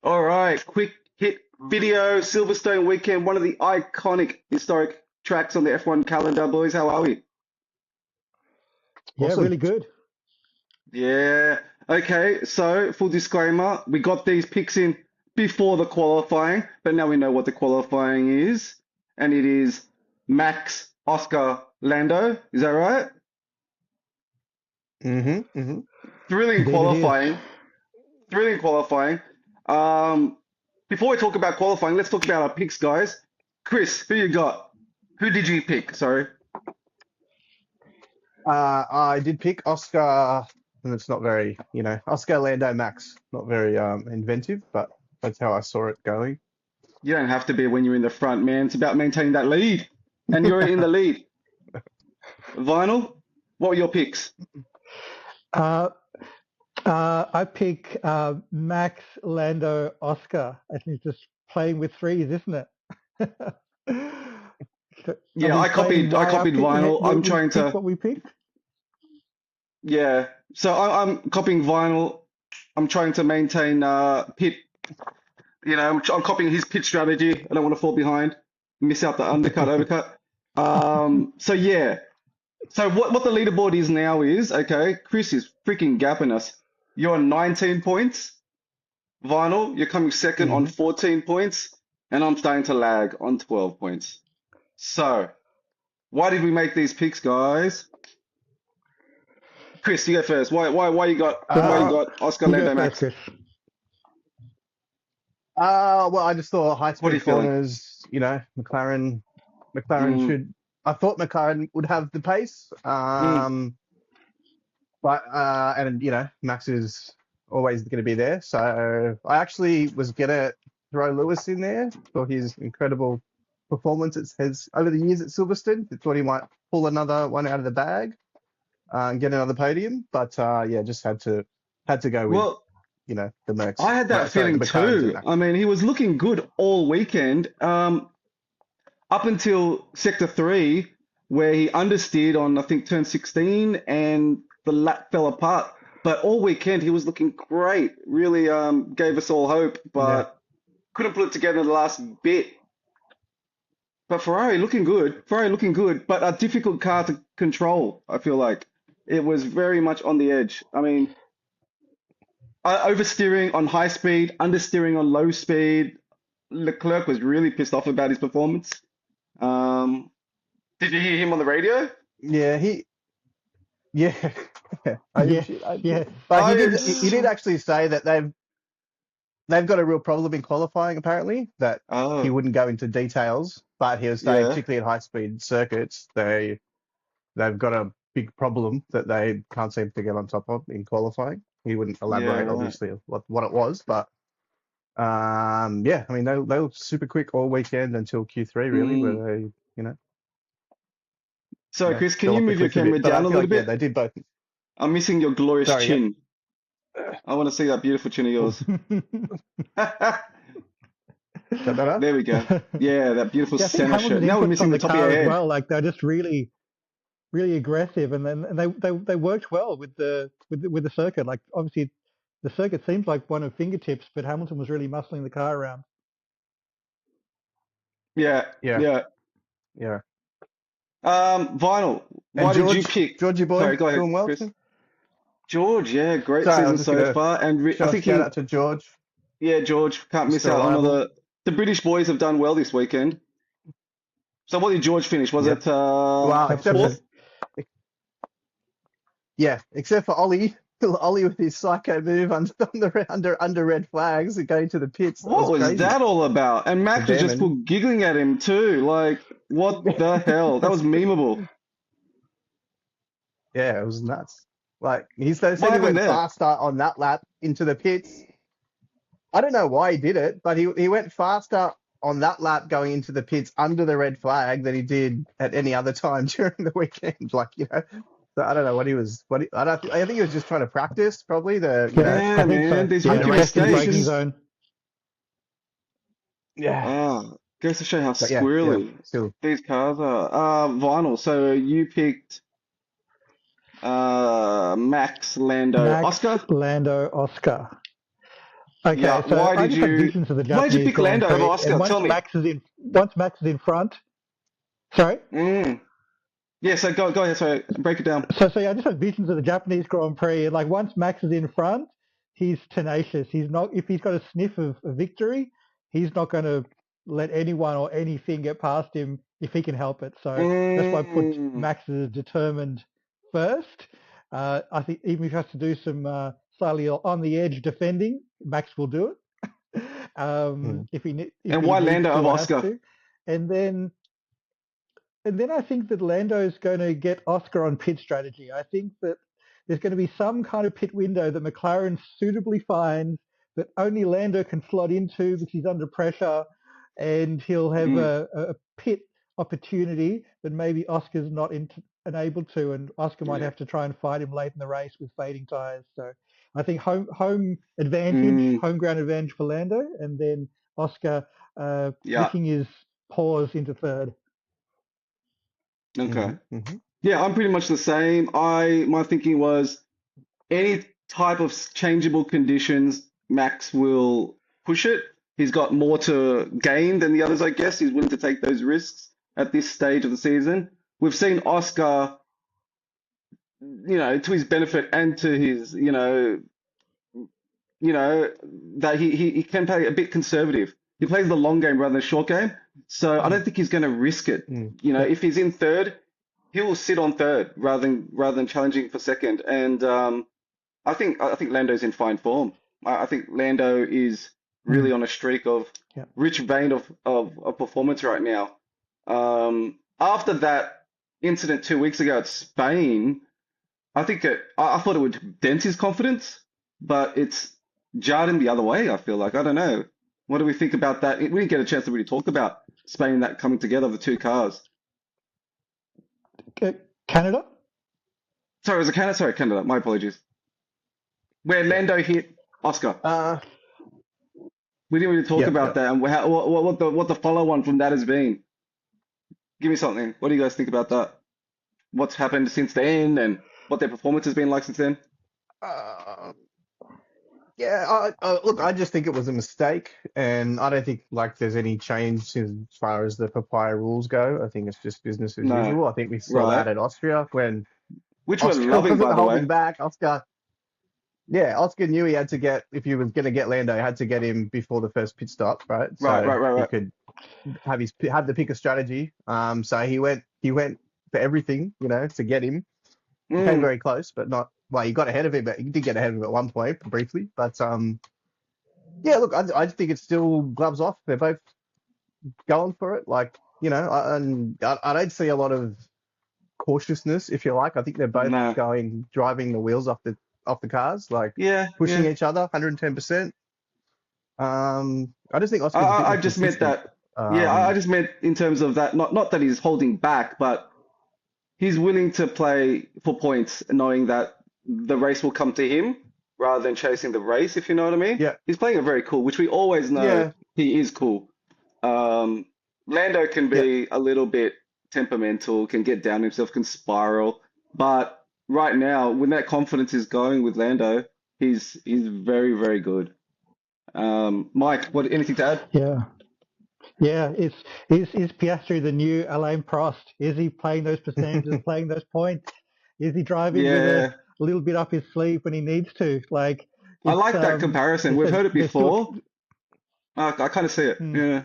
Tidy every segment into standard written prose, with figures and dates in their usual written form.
All right, quick hit video. Silverstone weekend, one of the iconic historic tracks on the F1 calendar, boys. How are we? Yeah, Awesome. really good. Yeah. Okay, so full disclaimer, we got these picks in before the qualifying, but now we know what the qualifying is, and it is Max, Oscar, Lando. Is that right? Mm-hmm. Mm-hmm. Thrilling Indeed it is. qualifying. Thrilling qualifying. Um, Before we talk about qualifying, let's talk about our picks, guys. Chris, who you got? Who did you pick? Sorry. I did pick Oscar, and it's not very, Oscar Lando Max. Not very inventive, but that's how I saw it going. You don't have to be when you're in the front, man. It's about maintaining that lead. And you're in the lead. Vinyl, what were your picks? Uh, I pick Max, Lando, Oscar. I think it's just playing with threes, isn't it? So, are Yeah, we I playing copied I why our copied pick? Vinyl. I'm We trying picked to what we picked. yeah. So I'm copying Vinyl. I'm trying to maintain pit, I'm copying his pit strategy. I don't want to fall behind, miss out the undercut, overcut. So yeah. So what the leaderboard is now is, okay, Chris is freaking gapping us. You're on 19 points. Vinyl, you're coming second on Mm-hmm. 14 points, and I'm starting to lag on 12 points. So, why did we make these picks, guys? Chris, you go first. Why you Uh, got Oscar You go Lando first, Max? Chris. well, I just thought high What are you speed feeling? corners, McLaren Mm, should. I thought McLaren would have the pace, mm, but and Max is always going to be there. So I actually was gonna throw Lewis in there for his incredible performance it has over the years at Silverstone. I thought he might pull another one out of the bag and get another podium, but yeah, just had to go with well, the Mercs. I had No, that sorry, the feeling McLarens and too. Max. I mean, he was looking good all weekend, up until sector three, where he understeered on, I think, turn 16, and the lap fell apart. But all weekend, he was looking great. Really, gave us all hope, Yeah. but couldn't put it together in the last bit. But Ferrari looking good. Ferrari looking good, but a difficult car to control, I feel like. It was very much on the edge. I mean, oversteering on high speed, understeering on low speed. Leclerc was really pissed off about his performance. Um, did you hear him on the radio? Yeah, yeah, Yes, yes. but I he did actually say that they've got a real problem in qualifying apparently, that he oh, wouldn't go into details, but he was saying yeah, particularly at high speed circuits, they've got a big problem that they can't seem to get on top of in qualifying. He wouldn't yeah, elaborate right. obviously what it was, but yeah, I mean they were super quick all weekend until Q3 really, where Mm. they, you know, So, Chris, can fell you off the move your cliff a camera bit. But I down a feel little like yeah, bit? they did both. I'm missing your glorious Sorry, yep. chin. I want to see that beautiful chin of yours. Is that better? There we go. Yeah, that beautiful Yeah, I think center shirt. Hamilton's Now we're input missing from the the top of your car as head. well. Like they're just really, really aggressive, and then they worked well with the circuit. Like obviously, the circuit seems like one of fingertips, but Hamilton was really muscling the car around. Yeah, Yeah, yeah. yeah. Vinyl, And why did you pick? Georgie boy, Sorry, go ahead, doing well Chris. too. George, yeah, great Sorry, I season was just so gonna far, and I think shout out to George, yeah, George can't miss Mr. out on Reliable. the British boys have done well this weekend. So what did George finish? Was Yep. it Well, Top except for four. fourth? except for Ollie. Ollie with his psycho move under red flags and going to the pits. That What was was crazy. that all about? And The Max was just Behrman. giggling at him too. Like, what the hell? That was memeable. Yeah, it was nuts. Like they What said he happened went there? faster on that lap into the pits. I don't know why he did it, but he went faster on that lap going into the pits under the red flag than he did at any other time during the weekend. So I don't know what he was. I think he was just trying to practice, probably Yeah, Yeah, I think man, so. these Yeah, rookie underrate test in the braking mistakes. conditions. zone. Yeah, Ah, goes to show how but yeah, squirrely still. these cars are. Vinyl. So you picked Max, Lando, Max, Oscar. Lando, Oscar. Okay, Yeah. so I just have visions of the Why did you Japanese pick Grand Lando over Prix, and Oscar? Tell me. once Max is in front. Sorry. Mm. Yeah, so go ahead, sorry, break it down. So yeah, I just have visions of the Japanese Grand Prix. Like once Max is in front, he's tenacious. He's not if he's got a sniff of a victory, he's not going to let anyone or anything get past him if he can help it. So that's why I put Mm. Max as determined first. I think even if he has to do some slightly on the edge defending, Max will do it. Mm. If And he why needs Lando to over or has Oscar? to, and then and then I think that Lando's going to get Oscar on pit strategy. I think that there's going to be some kind of pit window that McLaren suitably finds that only Lando can slot into because he's under pressure, and he'll have Mm. a pit opportunity that maybe Oscar's not enabled to, and Oscar might Yeah. have to try and fight him late in the race with fading tyres. So I think home advantage, Mm. home ground advantage for Lando, and then Oscar Yeah. licking his paws into third. Okay. Mhm. Mhm. Yeah, I'm pretty much the same. My thinking was any type of changeable conditions, Max will push it. He's got more to gain than the others, I guess. He's willing to take those risks at this stage of the season. We've seen Oscar, to his benefit and to his, that he can play a bit conservative. He plays the long game rather than the short game. So I Mm. don't think he's going to risk it. Mm. Yep. If he's in third, he will sit on third rather than challenging for second. And I think Lando's in fine form. I think Lando is really Mm. on a streak of Yep. rich vein of performance right now. After that incident 2 weeks ago at Spain, I thought it would dent his confidence, but it's jarred him the other way, I feel like. I don't know. What do we think about that? We didn't get a chance to really talk about Spain, that coming together of the two cars. Canada? Sorry, was it Canada? Sorry, Canada. My apologies. Where Yeah. Lando hit Oscar. Uh, We didn't really talk yep, about yep. that and what the follow on from that has been. Give me something. What do you guys think about that? What's happened since then and what their performance has been like since then? Uh, yeah, look, I just think it was a mistake, and I don't think like there's any change as far as the papaya rules go. I think it's just business as No. usual. I think we saw Right. that at Austria when Which we're Oscar loving, wasn't by the holding way. back. Oscar knew he had to get, if he was going to get Lando, he had to get him before the first pit stop, right? Right, So right, right, he right. could have the pick of strategy. So he went for everything, to get him. He came Mm, very close, but not. Well, he got ahead of him, but he did get ahead of him at one point briefly. But yeah, look, I think it's still gloves off. They're both going for it. Like, and I don't see a lot of cautiousness, if you like. I think they're both no. driving the wheels off the cars, like Yeah, pushing yeah. each other 110%. I just think I, Oscar's a bit I I more just meant consistent. that. Yeah, I Um, just meant in terms of that. Not that he's holding back, but he's willing to play for points, knowing that the race will come to him rather than chasing the race, if you know what I mean. yeah, He's playing it very cool, which we always know yeah, he is cool. Um, Lando can yeah. be a little bit temperamental, can get down himself, can spiral, but right now, when that confidence is going with Lando, he's very, very good. Mike, anything to add? Yeah. Yeah. Is Piastri the new Alain Prost? Is he playing those percentages, playing those points? Is he driving with a Yeah, little bit up his sleeve when he needs to? Like I it's like that comparison. We've heard it there's still before. I kind of see it. hmm. Yeah.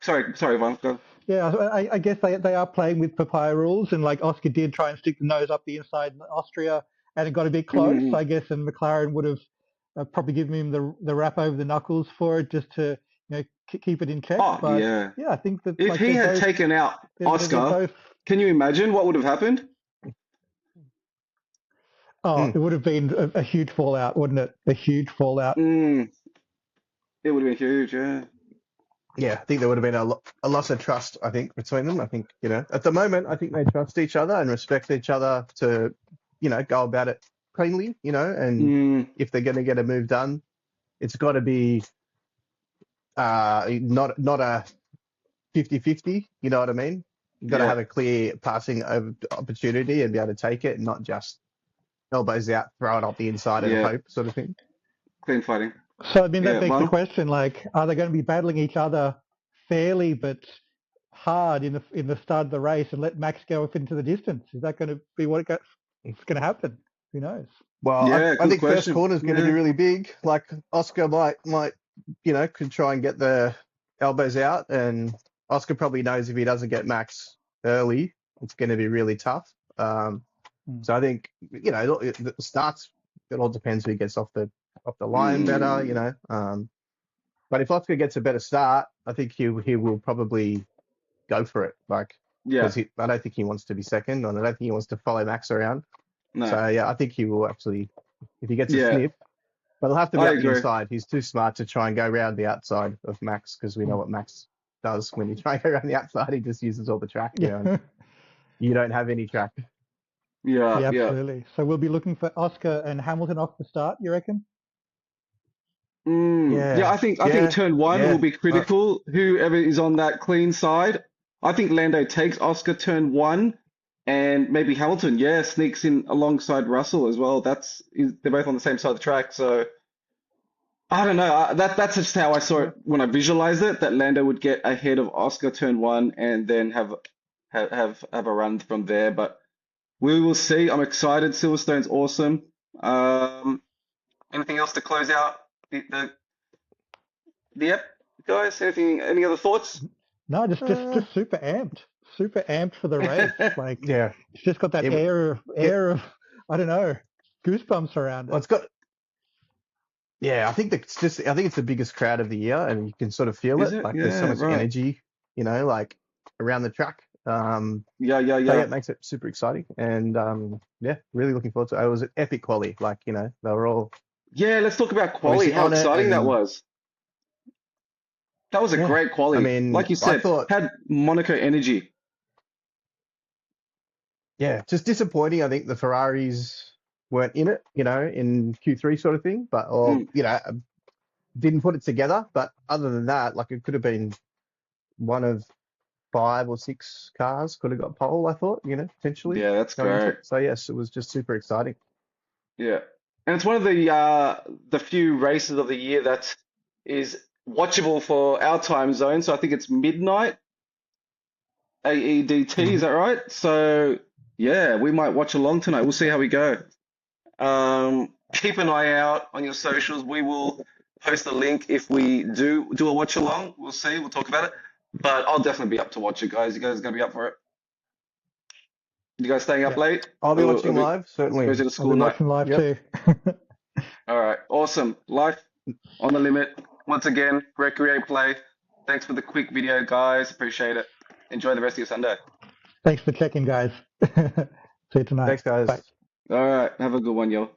Sorry, Ivan. Go. Yeah, I guess they are playing with papaya rules, and like Oscar did try and stick the nose up the inside in Austria, and it got a bit close, Mm. I guess, and McLaren would have probably given him the rap over the knuckles for it just to keep it in check. Oh, But yeah. yeah, I think that If like he had taken out they're Oscar, both. can you imagine what would have happened? Oh, Mm, it would have been a huge fallout, wouldn't it? A huge fallout. Mm, it would have been huge, yeah. yeah, I think there would have been a loss of trust, I think, between them. I think, at the moment, I think they trust each other and respect each other to, go about it cleanly, and Mm, if they're going to get a move done, it's got to be not a 50-50, you know what I mean? You've got to yeah, have a clear passing opportunity and be able to take it and not just elbows out, throw it up the inside and yeah. hope sort of thing. Clean fighting. So I mean that Yeah, begs the Vinyl. question: like, are they going to be battling each other fairly but hard in the start of the race and let Max go off into the distance? Is that going to be what it's going to happen? Who knows? Well, Yeah, I good think first question. corner is going to be Yeah, really big. Like Oscar might could try and get the elbows out, and Oscar probably knows if he doesn't get Max early, it's going to be really tough. Mm. So I think the starts. It all depends who gets off the line better. But if Oscar gets a better start, I think he will probably go for it. Like yeah, because I don't think he wants to be second, and I don't think he wants to follow Max around. no, So yeah, I think he will actually, if he gets a yeah, sniff, but he'll have to be I up the agree. inside. He's too smart to try and go around the outside of Max because we know what Max does when you try and go around the outside. He just uses all the track, and Yeah, you don't have any track. Yeah, yeah, yeah. absolutely. So we'll be looking for Oscar and Hamilton off the start. You reckon? Yeah, Yeah, I think yeah, turn one will yeah. be critical. Whoever is on that clean side, I think Lando takes Oscar turn one, and maybe Hamilton, yeah, sneaks in alongside Russell as well. They're both on the same side of the track, so I don't know. That's just how I saw Yeah. it when I visualized it. That Lando would get ahead of Oscar turn one, and then have a run from there. But we will see. I'm excited. Silverstone's awesome. Um, anything else to close out Yep, guys. Any other thoughts? No, Uh, just super amped for the race. Like yeah. it's just got that It, it, air of I don't know, goosebumps around well, it. it's got. Yeah, I think it's the biggest crowd of the year, and you can sort of feel Is it. it? Like there's so Yeah, much right. energy, like around the track. Yeah, yeah, So yeah, yeah. it makes it super exciting, and yeah, really looking forward to it. It was an epic quali, like they were all Yeah, let's talk about quali. obviously How on it, exciting that and was. That was a yeah, great I quali. Like mean, you I said, thought, had Monaco energy. yeah, just disappointing. I think the Ferraris weren't in it, in Q3 sort of thing, but or Mm, didn't put it together. But other than that, like it could have been one of 5 or 6 cars could have got pole. I thought, potentially yeah, that's going into great. it. So yes, it was just super exciting. Yeah. And it's one of the few races of the year that is watchable for our time zone. So I think it's midnight AEDT, is Hmm. that right? So yeah, we might watch along tonight. We'll see how we go. Keep an eye out on your socials. We will post a link if we do a watch along. We'll see. We'll talk about it. But I'll definitely be up to watch it, guys. You guys gonna be up for it? You guys staying up Yeah, late? I'll be Or, watching live or certainly. is it a I'll be school night? watching live Yep. too. All right, awesome. Life on the limit. Once again, recreate, play. Thanks for the quick video, guys. Appreciate it. Enjoy the rest of your Sunday. Thanks for checking, guys. See you tonight. Thanks, Bye. guys. All right, have a good one, y'all.